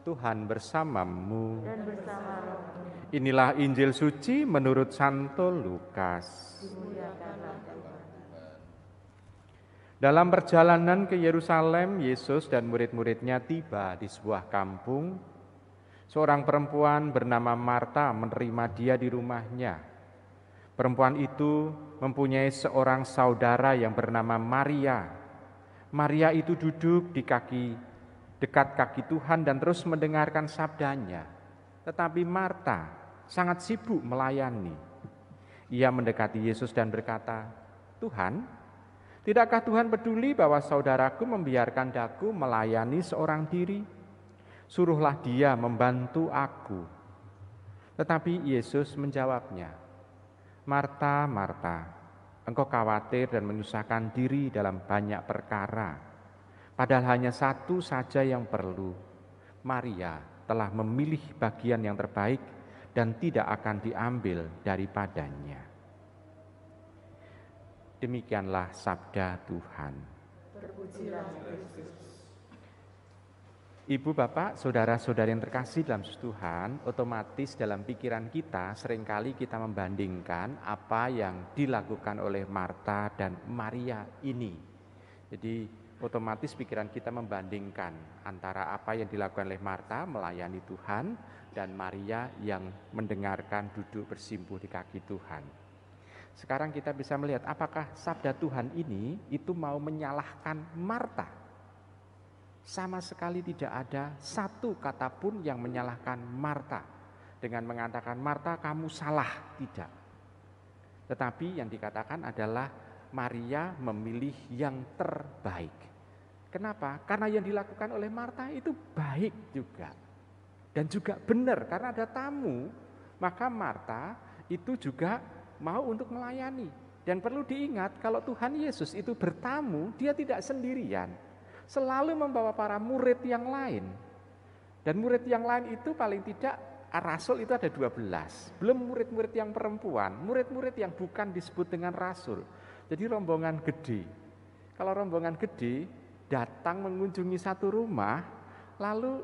Tuhan bersamamu. dan bersama rohmu. Inilah Injil suci menurut Santo Lukas. Dimuliakanlah Tuhan. Dalam perjalanan ke Yerusalem, Yesus dan murid-muridnya tiba di sebuah kampung. Seorang perempuan bernama Marta menerima dia di rumahnya. Perempuan itu mempunyai seorang saudara yang bernama Maria. Maria itu duduk di dekat kaki Tuhan dan terus mendengarkan sabdanya. Tetapi Marta sangat sibuk melayani. Ia mendekati Yesus dan berkata, "Tuhan, tidakkah Tuhan peduli bahwa saudaraku membiarkan daku melayani seorang diri? Suruhlah dia membantu aku." Tetapi Yesus menjawabnya, "Marta, Marta, engkau khawatir dan menyusahkan diri dalam banyak perkara. Padahal hanya satu saja yang perlu. Maria telah memilih bagian yang terbaik dan tidak akan diambil daripadanya." Demikianlah sabda Tuhan. Terpujilah Kristus. Ibu, Bapak, saudara-saudari yang terkasih dalam Tuhan, otomatis dalam pikiran kita seringkali kita membandingkan apa yang dilakukan oleh Marta dan Maria ini. Jadi otomatis pikiran kita membandingkan antara apa yang dilakukan oleh Marta melayani Tuhan dan Maria yang mendengarkan duduk bersimpuh di kaki Tuhan. Sekarang kita bisa melihat apakah sabda Tuhan ini itu mau menyalahkan Marta. Sama sekali tidak ada satu kata pun yang menyalahkan Marta dengan mengatakan, "Marta, kamu salah." Tidak. Tetapi yang dikatakan adalah Maria memilih yang terbaik. Kenapa? Karena yang dilakukan oleh Marta itu baik juga. Dan juga benar, karena ada tamu, maka Marta itu juga mau untuk melayani. Dan perlu diingat, kalau Tuhan Yesus itu bertamu, dia tidak sendirian. Selalu membawa para murid yang lain. Dan murid yang lain itu paling tidak, rasul itu ada 12. Belum murid-murid yang perempuan, murid-murid yang bukan disebut dengan rasul. Jadi rombongan gede. Kalau rombongan gede datang mengunjungi satu rumah, lalu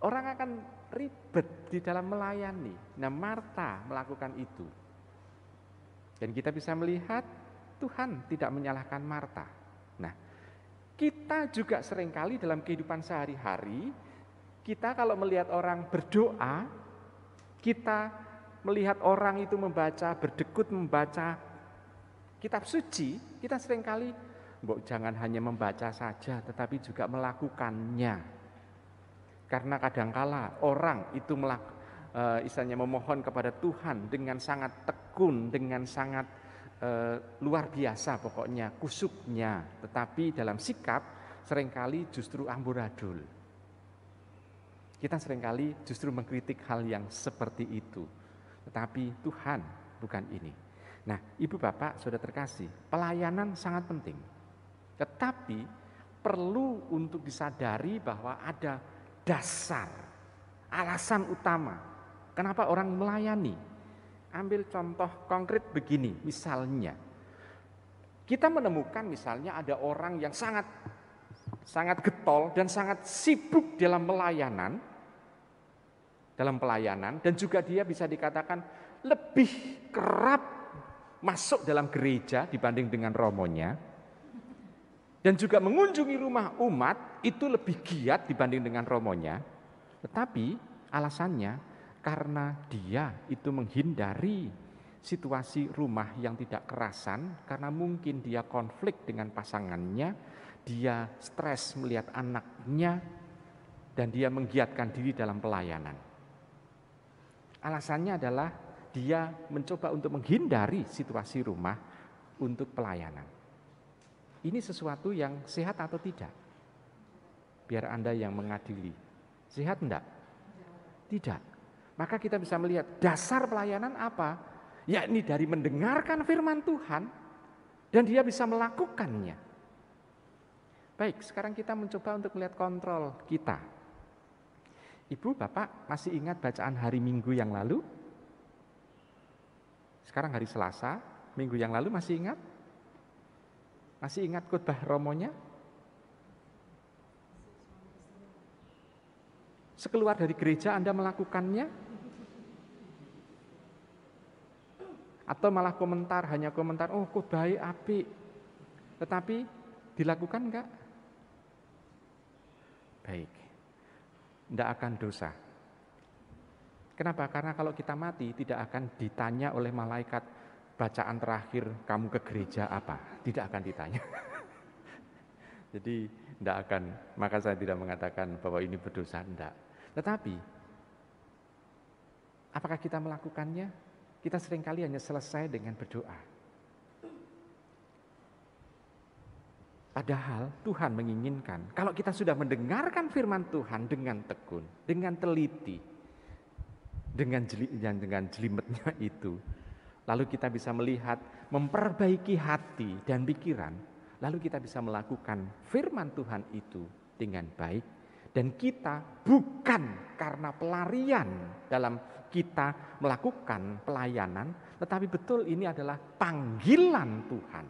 orang akan ribet di dalam melayani. Nah, Marta melakukan itu. Dan kita bisa melihat Tuhan tidak menyalahkan Marta. Nah, kita juga seringkali dalam kehidupan sehari-hari, kita kalau melihat orang berdoa, kita melihat orang itu berdekut membaca kitab suci, kita seringkali jangan hanya membaca saja, tetapi juga melakukannya. Karena kadangkala orang itu istilahnya memohon kepada Tuhan dengan sangat tekun, dengan sangat luar biasa pokoknya, kusuknya. Tetapi dalam sikap seringkali justru amburadul. Kita seringkali justru mengkritik hal yang seperti itu. Tetapi Tuhan bukan ini. Nah, Ibu Bapak, Saudara terkasih, pelayanan sangat penting. Tetapi perlu untuk disadari bahwa ada dasar, alasan utama kenapa orang melayani. Ambil contoh konkret begini, misalnya kita menemukan misalnya ada orang yang sangat getol dan sangat sibuk dalam pelayanan dan juga dia bisa dikatakan lebih kerap masuk dalam gereja dibanding dengan romonya, dan juga mengunjungi rumah umat itu lebih giat dibanding dengan romonya. Tetapi alasannya karena dia itu menghindari situasi rumah yang tidak kerasan, karena mungkin dia konflik dengan pasangannya, dia stres melihat anaknya, dan dia menggiatkan diri dalam pelayanan. Alasannya adalah dia mencoba untuk menghindari situasi rumah untuk pelayanan. Ini sesuatu yang sehat atau tidak? Biar Anda yang mengadili. Sehat enggak? Tidak. Maka kita bisa melihat dasar pelayanan apa? Yakni dari mendengarkan firman Tuhan dan dia bisa melakukannya. Baik, sekarang kita mencoba untuk melihat kontrol kita. Ibu, Bapak masih ingat bacaan hari Minggu yang lalu? Sekarang hari Selasa, Minggu yang lalu masih ingat? Masih ingat khotbah romonya? Sekeluar dari gereja Anda melakukannya? Atau malah hanya komentar, oh kok baik, apik. Tetapi dilakukan enggak? Baik. Enggak akan dosa. Kenapa? Karena kalau kita mati tidak akan ditanya oleh malaikat, bacaan terakhir kamu ke gereja apa? Tidak akan ditanya. Jadi tidak akan, maka saya tidak mengatakan bahwa ini berdosa, tidak. Tetapi, apakah kita melakukannya? Kita seringkali hanya selesai dengan berdoa. Padahal Tuhan menginginkan, kalau kita sudah mendengarkan firman Tuhan dengan tekun, dengan teliti, dengan jelimetnya itu, lalu kita bisa melihat, memperbaiki hati dan pikiran, lalu kita bisa melakukan firman Tuhan itu dengan baik, dan kita bukan karena pelarian dalam kita melakukan pelayanan, tetapi betul ini adalah panggilan Tuhan.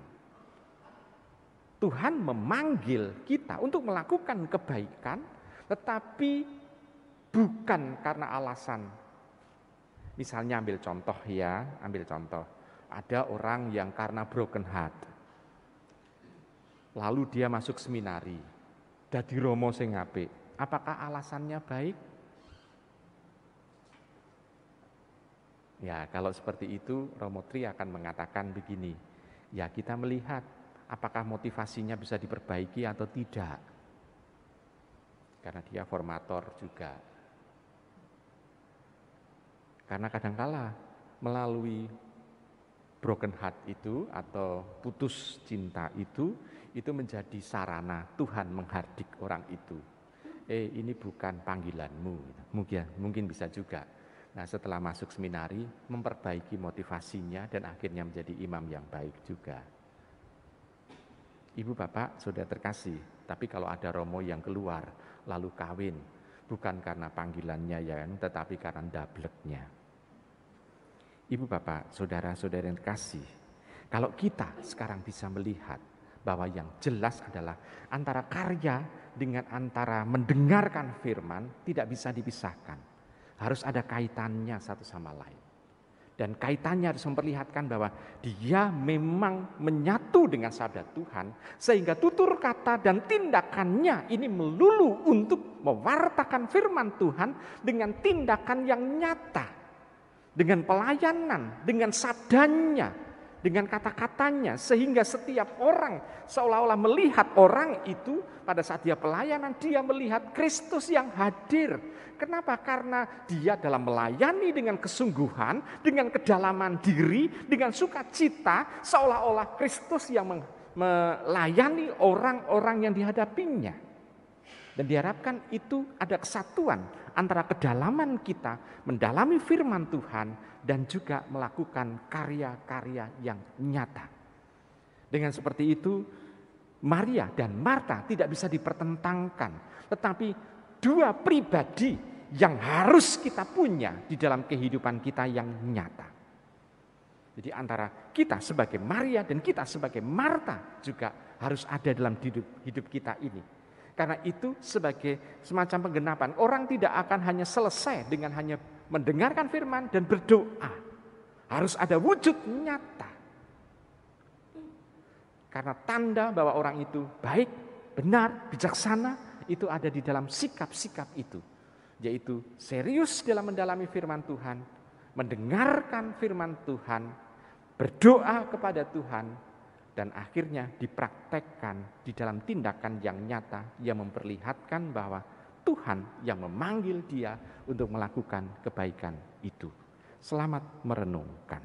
Tuhan memanggil kita untuk melakukan kebaikan, tetapi bukan karena alasan. Misalnya ambil contoh. Ada orang yang karena broken heart, lalu dia masuk seminari, dadi romo sing apik. Apakah alasannya baik? Ya, kalau seperti itu, Romo Tri akan mengatakan begini, ya kita melihat apakah motivasinya bisa diperbaiki atau tidak. Karena dia formator juga. Karena kadangkala melalui broken heart itu atau putus cinta itu menjadi sarana Tuhan menghardik orang itu. Ini bukan panggilanmu, mungkin bisa juga. Nah, setelah masuk seminari, memperbaiki motivasinya dan akhirnya menjadi imam yang baik juga. Ibu bapak sudah terkasih, tapi kalau ada romo yang keluar lalu kawin, bukan karena panggilannya ya, tetapi karena dableknya. Ibu bapak, saudara-saudara yang terkasih, kalau kita sekarang bisa melihat bahwa yang jelas adalah antara karya dengan antara mendengarkan firman tidak bisa dipisahkan. Harus ada kaitannya satu sama lain. Dan kaitannya harus memperlihatkan bahwa dia memang menyatu dengan sabda Tuhan, sehingga tutur kata dan tindakannya ini melulu untuk mewartakan firman Tuhan dengan tindakan yang nyata, dengan pelayanan, dengan sabdanya, dengan kata-katanya, sehingga setiap orang seolah-olah melihat orang itu pada saat dia pelayanan, dia melihat Kristus yang hadir. Kenapa? Karena dia dalam melayani dengan kesungguhan, dengan kedalaman diri, dengan sukacita, seolah-olah Kristus yang melayani orang-orang yang dihadapinya. Dan diharapkan itu ada kesatuan antara kedalaman kita mendalami firman Tuhan dan juga melakukan karya-karya yang nyata. Dengan seperti itu, Maria dan Marta tidak bisa dipertentangkan, tetapi dua pribadi yang harus kita punya di dalam kehidupan kita yang nyata. Jadi antara kita sebagai Maria dan kita sebagai Marta juga harus ada dalam hidup kita ini. Karena itu sebagai semacam penggenapan, orang tidak akan hanya selesai dengan hanya mendengarkan firman dan berdoa. Harus ada wujud nyata. Karena tanda bahwa orang itu baik, benar, bijaksana, itu ada di dalam sikap-sikap itu. Yaitu serius dalam mendalami firman Tuhan, mendengarkan firman Tuhan, berdoa kepada Tuhan, dan akhirnya dipraktekkan di dalam tindakan yang nyata yang memperlihatkan bahwa Tuhan yang memanggil dia untuk melakukan kebaikan itu. Selamat merenungkan.